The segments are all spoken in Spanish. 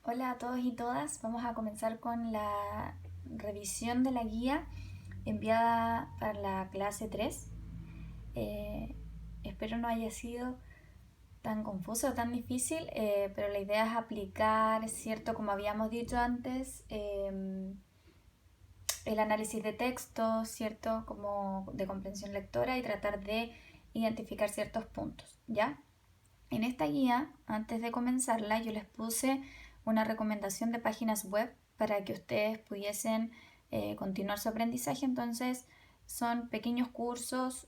Hola a todos y todas, vamos a comenzar con la revisión de la guía enviada para la clase 3. Eh, Espero no haya sido tan confuso o tan difícil, pero la idea es aplicar, ¿cierto? Como habíamos dicho antes, el análisis de texto, ¿cierto? Como de comprensión lectora y tratar de identificar ciertos puntos, ¿ya? En esta guía, antes de comenzarla, yo les puse una recomendación de páginas web para que ustedes pudiesen continuar su aprendizaje. Entonces, son pequeños cursos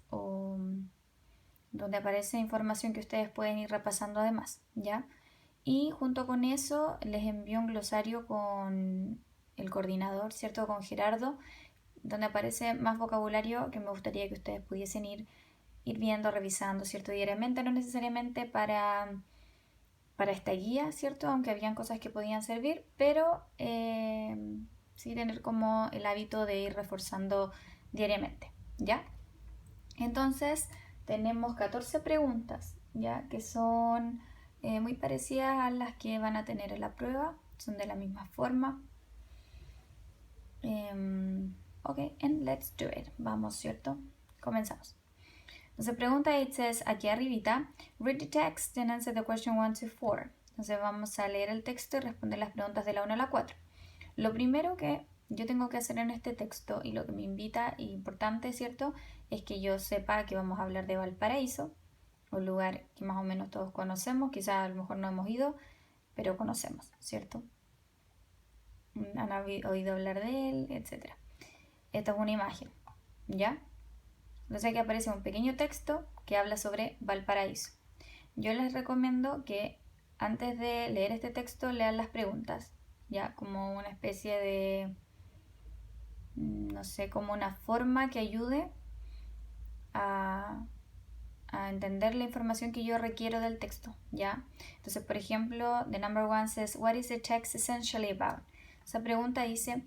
donde aparece información que ustedes pueden ir repasando además, ¿ya? Y junto con eso les envío un glosario con el coordinador, ¿cierto? Con Gerardo, donde aparece más vocabulario que me gustaría que ustedes pudiesen ir viendo, revisando, ¿cierto? Diariamente, no necesariamente para esta guía, ¿cierto? Aunque habían cosas que podían servir, pero sí tener como el hábito de ir reforzando diariamente, ¿ya? Entonces, tenemos 14 preguntas, ¿ya? Que son muy parecidas a las que van a tener en la prueba, son de la misma forma. Ok, and let's do it. Vamos, ¿cierto? Comenzamos. Entonces pregunta it says aquí arribita, read the text and answer the question 1 to 4. Entonces vamos a leer el texto y responder las preguntas de la 1 a la 4. Lo primero que yo tengo que hacer en este texto y lo que me invita, y importante, ¿cierto? Es que yo sepa que vamos a hablar de Valparaíso, un lugar que más o menos todos conocemos, quizás a lo mejor no hemos ido, pero conocemos, ¿cierto? Han oído hablar de él, etc. Esta es una imagen, ¿ya? Entonces aquí aparece un pequeño texto que habla sobre Valparaíso. Yo les recomiendo que antes de leer este texto lean las preguntas, ya como una especie de, no sé, como una forma que ayude a, a entender la información que yo requiero del texto, ¿ya? Entonces, por ejemplo, the number one says, what is the text essentially about? Esa pregunta dice,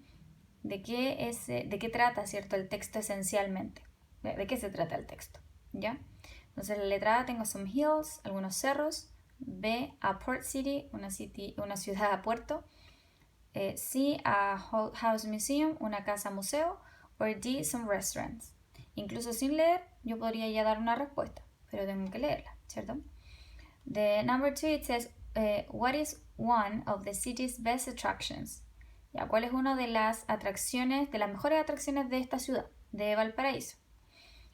¿de qué trata, cierto, el texto esencialmente? ¿De qué se trata el texto? ¿Ya? Entonces, la letra A tengo some hills, algunos cerros. B, a port city, una ciudad a puerto. C, a house museum, una casa museo. O D, some restaurants. Incluso sin leer, yo podría ya dar una respuesta, pero tengo que leerla, ¿cierto? The number two, it says, what is one of the city's best attractions? ¿Ya? ¿Cuál es una de las atracciones, de las mejores atracciones de esta ciudad, de Valparaíso?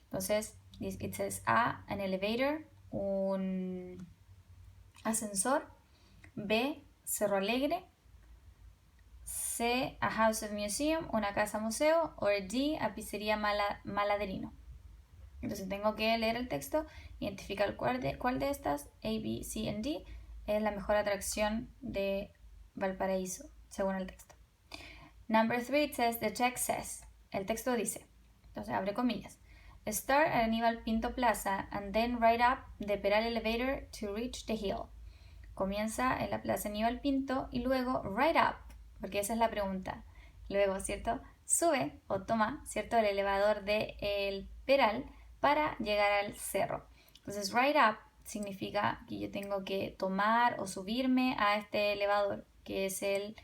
Entonces, it says A, an elevator, un ascensor. B, Cerro Alegre. C, a house of museum, una casa museo. O D, a pizzería Maladerino. Entonces tengo que leer el texto, identificar cuál de estas, A, B, C y D, es la mejor atracción de Valparaíso, según el texto. Number 3, it says, the text says, el texto dice, entonces abre comillas, start at Aníbal Pinto Plaza and then ride up the Peral elevator to reach the hill. Comienza en la Plaza Aníbal Pinto y luego ride up, porque esa es la pregunta. Luego, ¿cierto? Sube o toma, ¿cierto? El elevador de el Peral para llegar al cerro. Entonces, ride up significa que yo tengo que tomar o subirme a este elevador, que es el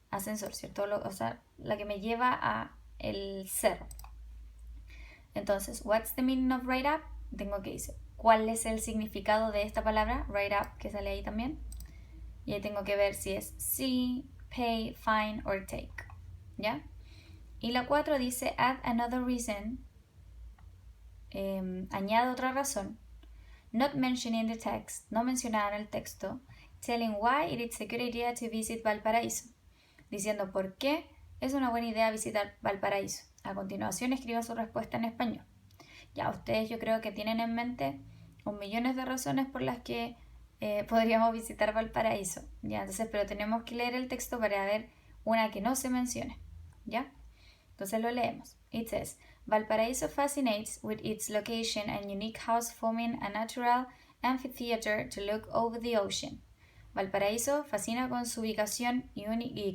ascensor, ¿cierto? O sea, la que me lleva a el cerro. Entonces, what's the meaning of ride up? Tengo que decir, ¿cuál es el significado de esta palabra? Ride up, que sale ahí también. Y ahí tengo que ver si es see, pay, fine or take. ¿Ya? Y la 4 dice add another reason. Añade otra razón. Not mentioned in the text, no mencionada en el texto. Telling why it is a good idea to visit Valparaíso. Diciendo por qué es una buena idea visitar Valparaíso. A continuación escriba su respuesta en español. Ya ustedes yo creo que tienen en mente un millones de razones por las que podríamos visitar Valparaíso. Ya, entonces, pero tenemos que leer el texto para ver una que no se mencione. ¿Ya? Entonces lo leemos. It says, Valparaíso fascinates with its location and unique house forming a natural amphitheater to look over the ocean. Valparaíso fascina con su ubicación y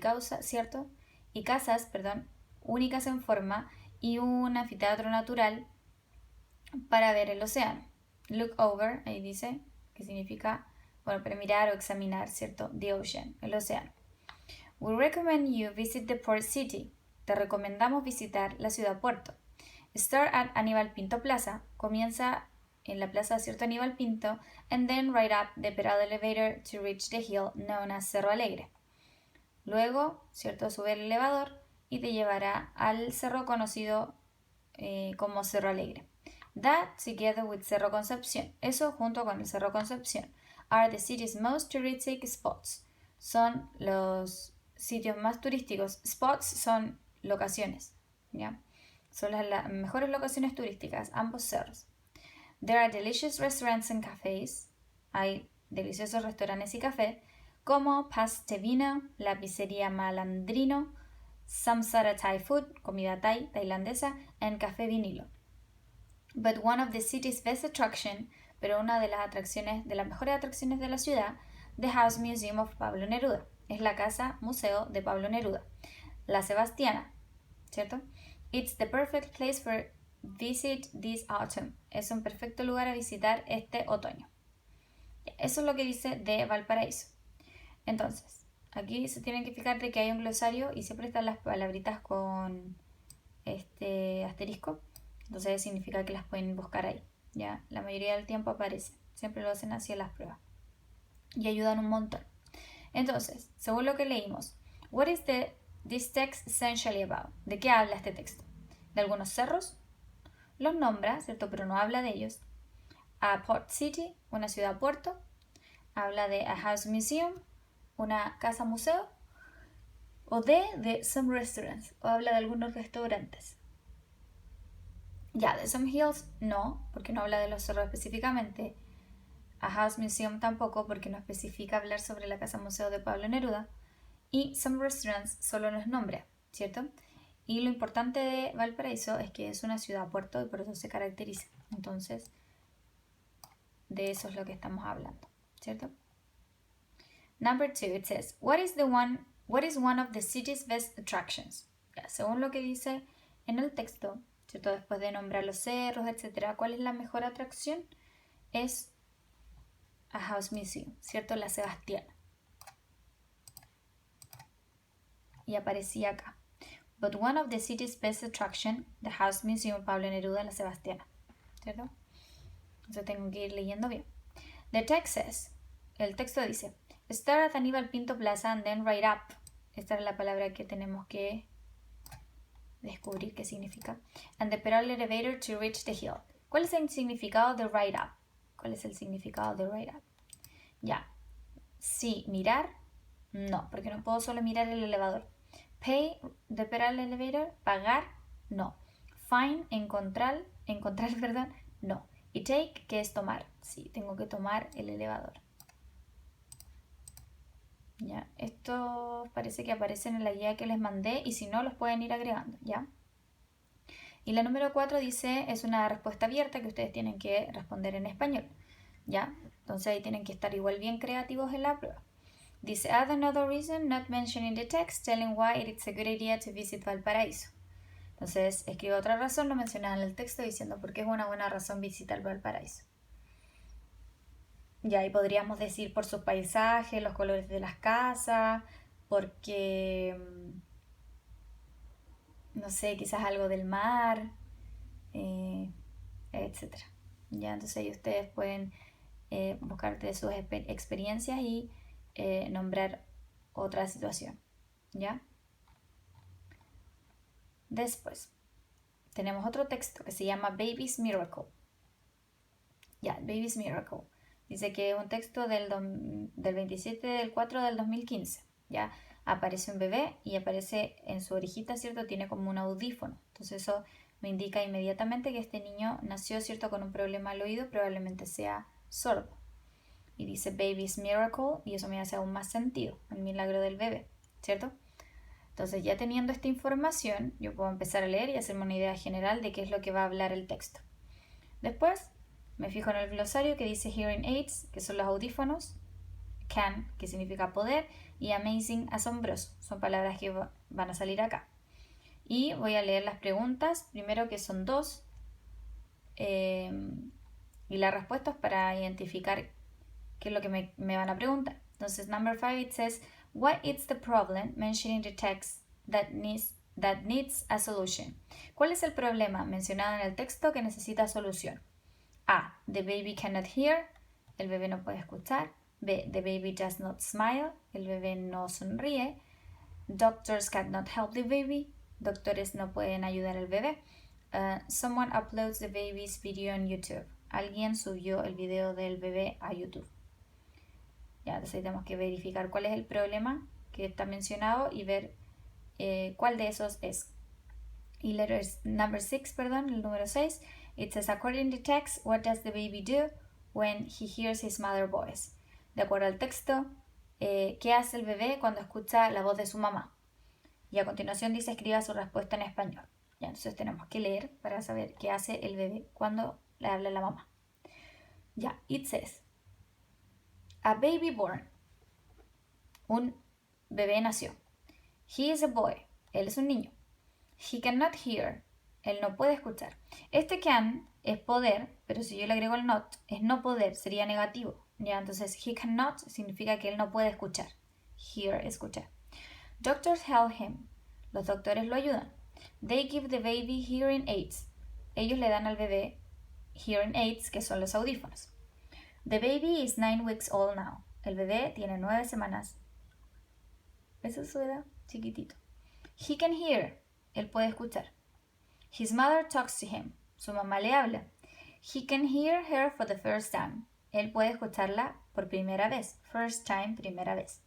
casas, perdón, únicas en forma y un anfiteatro natural para ver el océano. Look over, ahí dice, que significa, bueno, para mirar o examinar, ¿cierto? The ocean, el océano. We recommend you visit the port city. Te recomendamos visitar la ciudad puerto. Start at Aníbal Pinto Plaza. Comienza en la plaza Cierto Aníbal Pinto, and then ride up the pedal elevator to reach the hill known as Cerro Alegre. Luego, cierto, sube el elevador y te llevará al cerro conocido como Cerro Alegre. That, together with Cerro Concepción, eso junto con el Cerro Concepción, are the city's most touristic spots. Son los sitios más turísticos. Spots son locaciones, ¿ya? Son las mejores locaciones turísticas, ambos cerros. There are delicious restaurants and cafés. Hay deliciosos restaurantes y cafés, como Pastevino, la pizzería Malandrino, Samsara Thai Food, comida Thai, tailandesa, and Café Vinilo. But one of the city's best attraction, pero una de las mejores atracciones de la ciudad, the House Museum of Pablo Neruda, es la casa museo de Pablo Neruda, La Sebastiana, ¿cierto? It's the perfect place for visit this autumn. Es un perfecto lugar a visitar este otoño. Eso es lo que dice de Valparaíso. Entonces, aquí se tienen que fijar de que hay un glosario y siempre están las palabritas con este asterisco. Entonces significa que las pueden buscar ahí. ¿Ya? La mayoría del tiempo aparece. Siempre lo hacen así en las pruebas. Y ayudan un montón. Entonces, según lo que leímos, what is this text essentially about? ¿De qué habla este texto? De algunos cerros. Los nombra, ¿cierto? Pero no habla de ellos. A port city, una ciudad puerto. Habla de a house museum, una casa museo. O de some restaurants, o habla de algunos restaurantes. Ya, de some hills no, porque no habla de los cerros específicamente. A house museum tampoco, porque no especifica hablar sobre la casa museo de Pablo Neruda. Y some restaurants solo nos nombra, ¿cierto? Y lo importante de Valparaíso es que es una ciudad puerto y por eso se caracteriza. Entonces, de eso es lo que estamos hablando, ¿cierto? Number 2, it says, what is one of the city's best attractions? Ya, según lo que dice en el texto, ¿cierto? Después de nombrar los cerros, etc., ¿cuál es la mejor atracción? Es a house museum, ¿cierto? La Sebastiana. Y aparecía acá. But one of the city's best attraction, the House Museum Pablo Neruda, La Sebastiana, ¿cierto? Entonces tengo que ir leyendo bien. The text says, el texto dice, start at Aníbal Pinto Plaza and then ride up. Esta es la palabra que tenemos que descubrir qué significa. And the pedal elevator to reach the hill. ¿Cuál es el significado de ride up? ¿Cuál es el significado de ride up? Ya. Sí, mirar. No, porque no puedo solo mirar el elevador. Pay the pedal elevator, pagar, no. Find, encontrar, perdón, no. Y take, que es tomar. Sí, tengo que tomar el elevador. Ya, estos parece que aparecen en la guía que les mandé y si no los pueden ir agregando, ¿ya? Y la número 4 dice, es una respuesta abierta que ustedes tienen que responder en español, ¿ya? Entonces ahí tienen que estar igual bien creativos en la prueba. Dice, add another reason not mentioned in the text telling why it's a good idea to visit Valparaíso. Entonces, escribe otra razón no mencionada en el texto diciendo por qué es una buena razón visitar Valparaíso. Ya ahí podríamos decir por sus paisajes, los colores de las casas, porque, no sé, quizás algo del mar, etc. Ya, entonces ahí ustedes pueden buscar de sus experiencias y nombrar otra situación, ¿ya? Después, tenemos otro texto que se llama Baby's Miracle. Ya, Baby's Miracle. Dice que es un texto del 27 del 4 del 2015, ¿ya? Aparece un bebé y aparece en su orejita, ¿cierto? Tiene como un audífono. Entonces eso me indica inmediatamente que este niño nació, ¿cierto? Con un problema al oído, probablemente sea sordo. Y dice Baby's Miracle y eso me hace aún más sentido, el milagro del bebé, ¿cierto? Entonces ya teniendo esta información, yo puedo empezar a leer y hacerme una idea general de qué es lo que va a hablar el texto. Después me fijo en el glosario que dice Hearing Aids, que son los audífonos, Can, que significa poder, y Amazing, asombroso. Son palabras que van a salir acá. Y voy a leer las preguntas, primero que son 2, y las respuestas para identificar qué es lo que me van a preguntar. Entonces, number 5, it says, What is the problem? Mentioning the text that needs a solution. ¿Cuál es el problema mencionado en el texto que necesita solución? A. The baby cannot hear. El bebé no puede escuchar. B. The baby does not smile. El bebé no sonríe. Doctors cannot help the baby. Doctores no pueden ayudar al bebé. Someone uploads the baby's video on YouTube. Alguien subió el video del bebé a YouTube. Ya, entonces tenemos que verificar cuál es el problema que está mencionado y ver cuál de esos es. Y number 6, el número 6, it says, according to text, what does the baby do when he hears his mother's voice? De acuerdo al texto, ¿qué hace el bebé cuando escucha la voz de su mamá? Y a continuación dice, escriba su respuesta en español. Ya, entonces tenemos que leer para saber qué hace el bebé cuando le habla a la mamá. Ya, it says, a baby born. Un bebé nació. He is a boy. Él es un niño. He cannot hear. Él no puede escuchar. Este can es poder, pero si yo le agrego el not, es no poder, sería negativo. Ya, entonces he cannot significa que él no puede escuchar. Hear, escuchar. Doctors help him. Los doctores lo ayudan. They give the baby hearing aids. Ellos le dan al bebé hearing aids, que son los audífonos. The baby is 9 weeks old now. El bebé tiene 9 semanas. Esa es su edad, chiquitito. He can hear. Él puede escuchar. His mother talks to him. Su mamá le habla. He can hear her for the first time. Él puede escucharla por primera vez. First time, primera vez.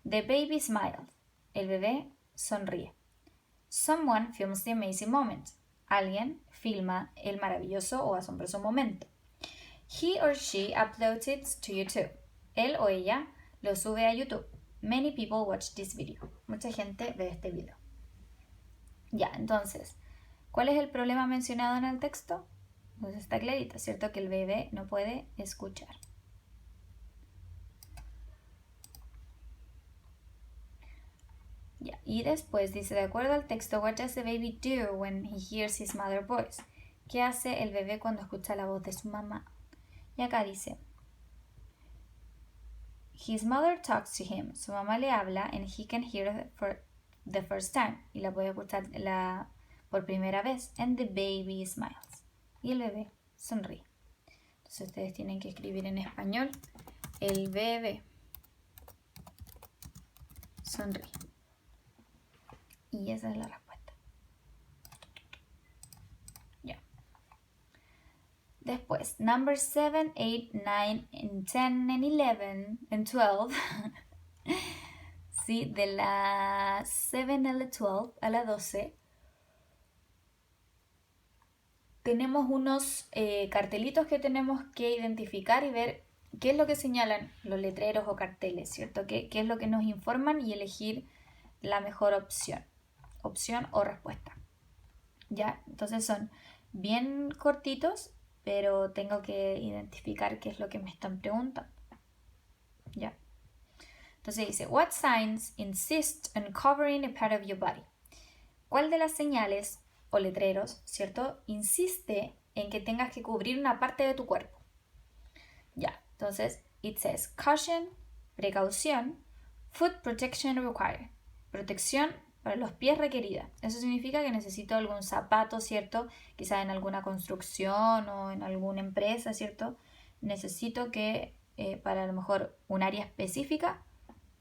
The baby smiled. El bebé sonríe. Someone films the amazing moment. Alguien filma el maravilloso o asombroso momento. He or she uploads it to YouTube. Él o ella lo sube a YouTube. Many people watch this video. Mucha gente ve este video. Ya, entonces, ¿cuál es el problema mencionado en el texto? Pues está clarito, ¿cierto? Que el bebé no puede escuchar. Ya, y después dice, de acuerdo al texto, what does the baby do when he hears his mother's voice? ¿Qué hace el bebé cuando escucha la voz de su mamá? Y acá dice, his mother talks to him. Su mamá le habla and he can hear for the first time. Y la puede escuchar por primera vez. And the baby smiles. Y el bebé sonríe. Entonces ustedes tienen que escribir en español. El bebé sonríe. Y esa es la respuesta. Ya. Después, number 7, 8, 9, and 10, and 11, and 12. Sí, de la 7 a la 12, a la 12. Tenemos unos cartelitos que tenemos que identificar y ver qué es lo que señalan los letreros o carteles, ¿cierto? ¿Qué es lo que nos informan y elegir la mejor opción o respuesta? ¿Ya? Entonces son bien cortitos, pero tengo que identificar qué es lo que me están preguntando. ¿Ya? Entonces dice, what signs insist on covering a part of your body? ¿Cuál de las señales o letreros, ¿cierto?, insiste en que tengas que cubrir una parte de tu cuerpo? Ya, entonces, it says caution, precaución, foot protection required, protección para los pies requerida. Eso significa que necesito algún zapato, ¿cierto? Quizá en alguna construcción o en alguna empresa, ¿cierto? Necesito que para a lo mejor un área específica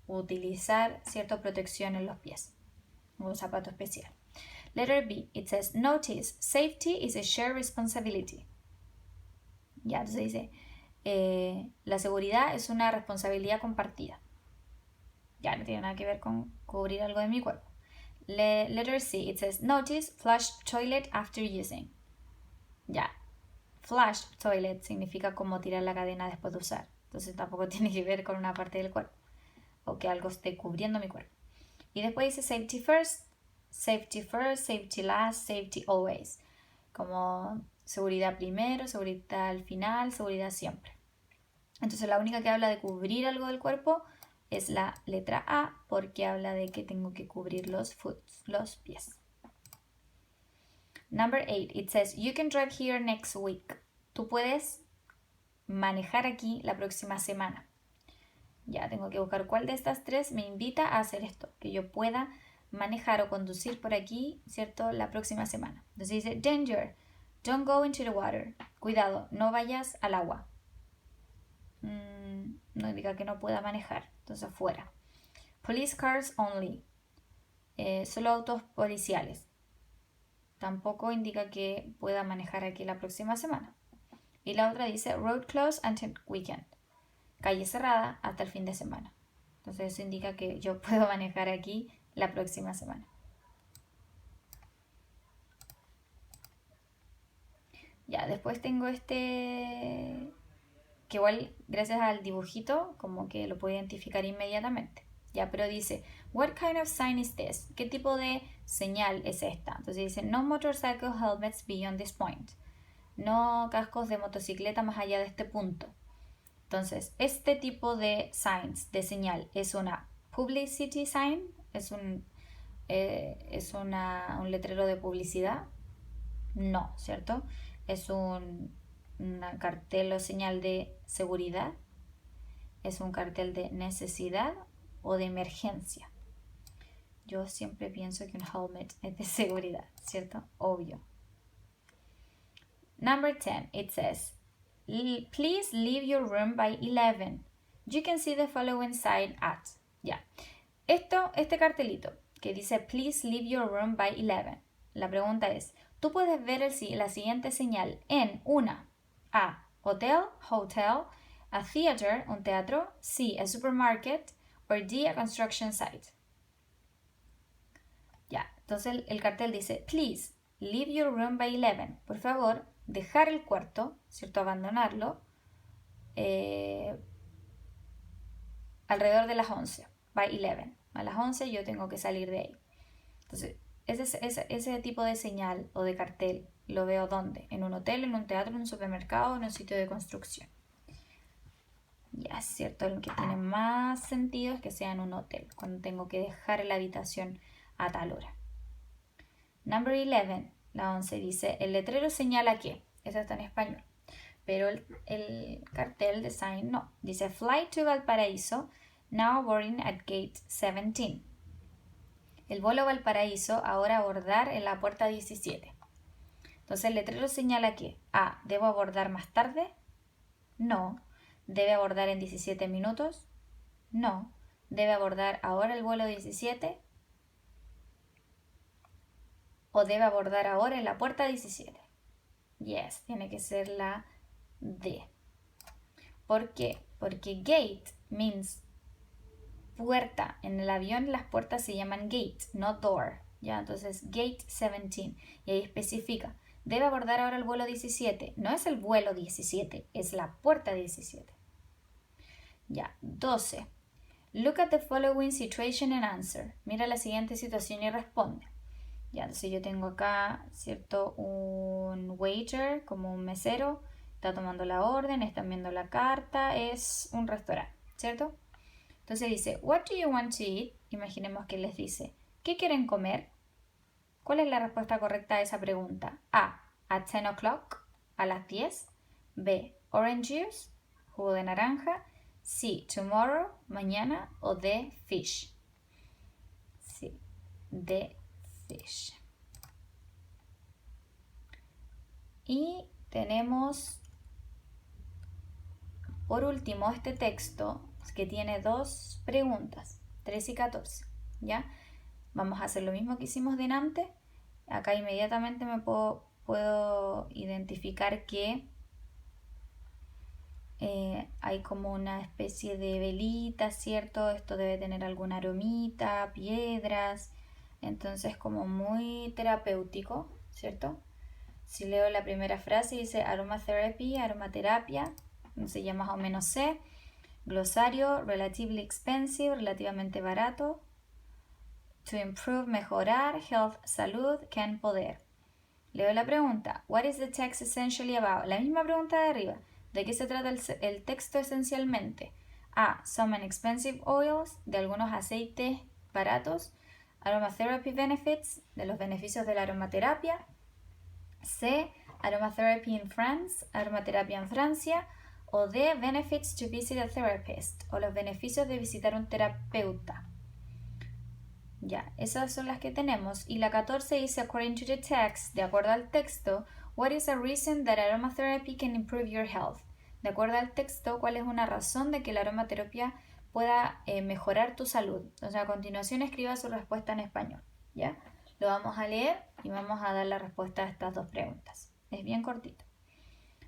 utilizar cierta protección en los pies, un zapato especial. Letter B, it says, notice, safety is a shared responsibility. Ya, entonces dice, la seguridad es una responsabilidad compartida. Ya, no tiene nada que ver con cubrir algo de mi cuerpo. Letter C, it says, notice, flush toilet after using. Ya, flush toilet significa como tirar la cadena después de usar. Entonces tampoco tiene que ver con una parte del cuerpo o que algo esté cubriendo mi cuerpo. Y después dice safety first, safety last, safety always. Como seguridad primero, seguridad al final, seguridad siempre. Entonces la única que habla de cubrir algo del cuerpo es la letra A, porque habla de que tengo que cubrir los pies. Number 8, it says, you can drive here next week. Tú puedes manejar aquí la próxima semana. Ya tengo que buscar cuál de estas tres me invita a hacer esto, que yo pueda manejar o conducir por aquí, ¿cierto? La próxima semana. Entonces dice, danger, don't go into the water. Cuidado, no vayas al agua. No indica que no pueda manejar, entonces fuera. Police cars only. Solo autos policiales. Tampoco indica que pueda manejar aquí la próxima semana. Y la otra dice road closed until weekend. Calle cerrada hasta el fin de semana. Entonces eso indica que yo puedo manejar aquí la próxima semana. Ya, después tengo este que igual gracias al dibujito como que lo puedo identificar inmediatamente. Ya, pero dice, what kind of sign is this? ¿Qué tipo de señal es esta? Entonces dice, no motorcycle helmets beyond this point. No cascos de motocicleta más allá de este punto. Entonces, este tipo de signs, de señal, es una publicity sign, es un letrero de publicidad. No, ¿cierto? Es una cartel o señal de seguridad. Es un cartel de necesidad o de emergencia. Yo siempre pienso que un helmet es de seguridad, ¿cierto? Obvio. Number 10, it says, please leave your room by 11. You can see the following sign at. Ya. Este cartelito que dice, please leave your room by 11. La pregunta es, tú puedes ver la siguiente señal en una A, hotel, a theater, un teatro, C, a supermarket, or D, a construction site. Ya, entonces el cartel dice, please, leave your room by 11. Por favor, dejar el cuarto, ¿cierto? Abandonarlo alrededor de las 11, by 11. A las 11 yo tengo que salir de ahí. Entonces, ese tipo de señal o de cartel lo veo ¿dónde? En un hotel, en un teatro, en un supermercado, en un sitio de construcción. Ya es cierto, el que tiene más sentido es que sea en un hotel, cuando tengo que dejar la habitación a tal hora. Number 11, la 11 dice, el letrero señala que, eso está en español, pero el cartel de sign no. Dice, fly to Valparaíso, now boarding at gate 17. El vuelo a Valparaíso, ahora abordar en la puerta 17. Entonces el letrero señala que A, ¿debo abordar más tarde? No. ¿Debe abordar en 17 minutos? No. ¿Debe abordar ahora el vuelo 17? ¿O debe abordar ahora en la puerta 17? Yes, tiene que ser la D. ¿Por qué? Porque gate means puerta. En el avión las puertas se llaman gate, no door. ¿Ya? Entonces, gate 17. Y ahí especifica. Debe abordar ahora el vuelo 17. No es el vuelo 17, es la puerta 17. Ya, 12. Look at the following situation and answer. Mira la siguiente situación y responde. Ya, entonces yo tengo acá, ¿cierto? Un waiter, como un mesero. Está tomando la orden, están viendo la carta. Es un restaurante, ¿cierto? Entonces dice, what do you want to eat? Imaginemos que les dice, ¿qué quieren comer? ¿Cuál es la respuesta correcta a esa pregunta? A, at 10 o'clock, a las 10. B, orange juice, jugo de naranja. C, tomorrow, mañana. O D, fish. Sí, D, fish. Y tenemos, por último, este texto que tiene dos preguntas, 13 y 14, ¿ya? Vamos a hacer lo mismo que hicimos delante. Acá inmediatamente me puedo identificar que hay como una especie de velita, ¿cierto? Esto debe tener alguna aromita, piedras, entonces como muy terapéutico, ¿cierto? Si leo la primera frase dice aromatherapy, aromaterapia, entonces ya más o menos sé. Glosario, relatively expensive, relativamente barato. To improve, mejorar. Health, salud. Can, poder. Leo la pregunta. What is the text essentially about? La misma pregunta de arriba. ¿De qué se trata el texto esencialmente? A. Some inexpensive oils, de algunos aceites baratos. Aromatherapy benefits, de los beneficios de la aromaterapia. C. Aromatherapy in France, aromaterapia en Francia. O D, benefits to visit a therapist, o los beneficios de visitar un terapeuta. Ya, esas son las que tenemos. Y la 14 dice, according to the text, de acuerdo al texto, what is a reason that aromatherapy can improve your health? De acuerdo al texto, ¿cuál es una razón de que la aromaterapia pueda mejorar tu salud? O sea, a continuación escriba su respuesta en español, ¿ya? Lo vamos a leer y vamos a dar la respuesta a estas dos preguntas. Es bien cortito.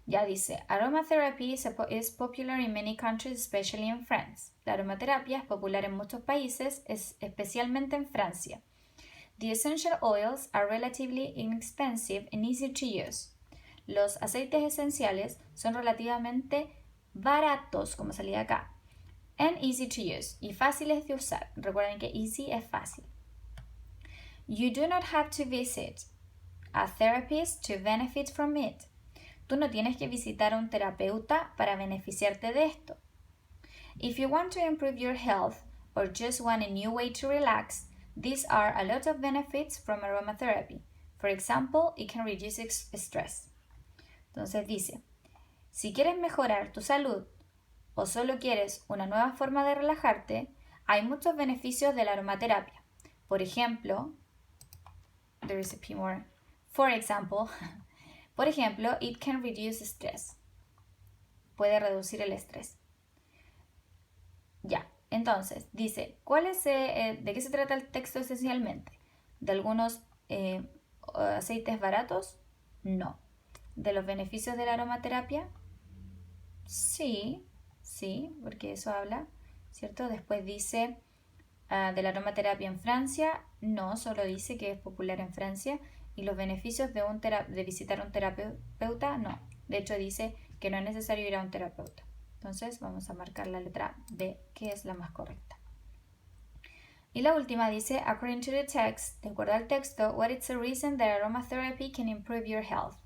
Ya dice, aromatherapy is popular in many countries, especially in France. La aromaterapia es popular en muchos países, especialmente en Francia. The essential oils are relatively inexpensive and easy to use. Los aceites esenciales son relativamente baratos, como salía acá, and easy to use, y fáciles de usar. Recuerden que easy es fácil. You do not have to visit a therapist to benefit from it. Tú no tienes que visitar a un terapeuta para beneficiarte de esto. If you want to improve your health or just want a new way to relax, these are a lot of benefits from aromatherapy. For example, it can reduce stress. Entonces dice, si quieres mejorar tu salud o solo quieres una nueva forma de relajarte, hay muchos beneficios de la aromaterapia. Por ejemplo, there is a few more. For example, por ejemplo, it can reduce stress. Puede reducir el estrés. Ya, entonces, dice, ¿de qué se trata el texto esencialmente? ¿De algunos aceites baratos? No. ¿De los beneficios de la aromaterapia? Sí, porque eso habla, ¿cierto? Después dice, de la aromaterapia en Francia, no, solo dice que es popular en Francia. Y los beneficios de visitar a un terapeuta, no. De hecho dice que no es necesario ir a un terapeuta. Entonces vamos a marcar la letra B, que es la más correcta. Y la última dice, according to the text, de acuerdo al texto, what is the reason that aromatherapy can improve your health?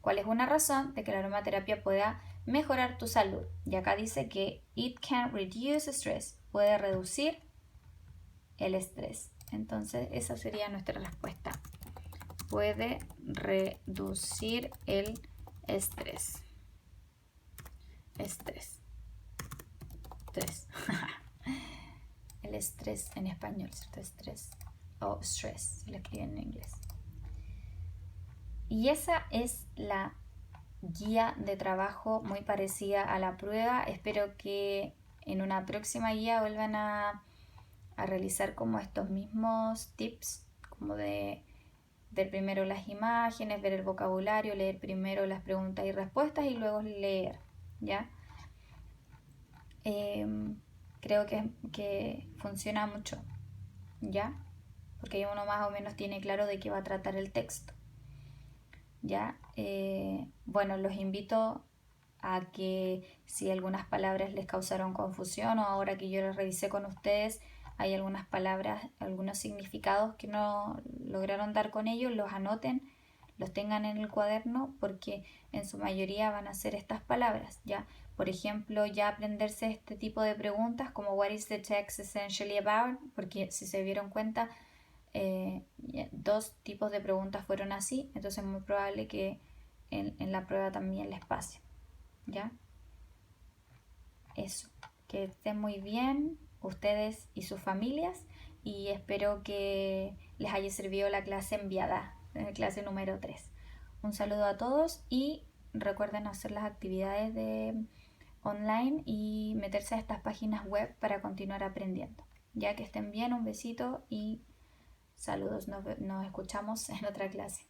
¿Cuál es una razón de que la aromaterapia pueda mejorar tu salud? Y acá dice que it can reduce stress, puede reducir el estrés. Entonces esa sería nuestra respuesta. Puede reducir el estrés. Estrés. El estrés en español, ¿cierto? Estrés o stress, si lo escriben en inglés. Y esa es la guía de trabajo muy parecida a la prueba. Espero que en una próxima guía vuelvan a realizar como estos mismos tips, como de ver primero las imágenes, ver el vocabulario, leer primero las preguntas y respuestas y luego leer, ¿ya? Creo que funciona mucho, ¿ya? Porque uno más o menos tiene claro de qué va a tratar el texto, ¿ya? Bueno, los invito a que si algunas palabras les causaron confusión o ahora que yo las revisé con ustedes, hay algunas palabras, algunos significados que no lograron dar con ellos, los anoten, los tengan en el cuaderno porque en su mayoría van a ser estas palabras, ¿ya? Por ejemplo, ya aprenderse este tipo de preguntas como what is the text essentially about, porque si se dieron cuenta, dos tipos de preguntas fueron así, entonces es muy probable que en la prueba también les pase, ¿ya? Eso, que estén muy bien ustedes y sus familias y espero que les haya servido la clase enviada, clase número 3. Un saludo a todos y recuerden hacer las actividades de online y meterse a estas páginas web para continuar aprendiendo. Ya que estén bien, un besito y saludos, nos escuchamos en otra clase.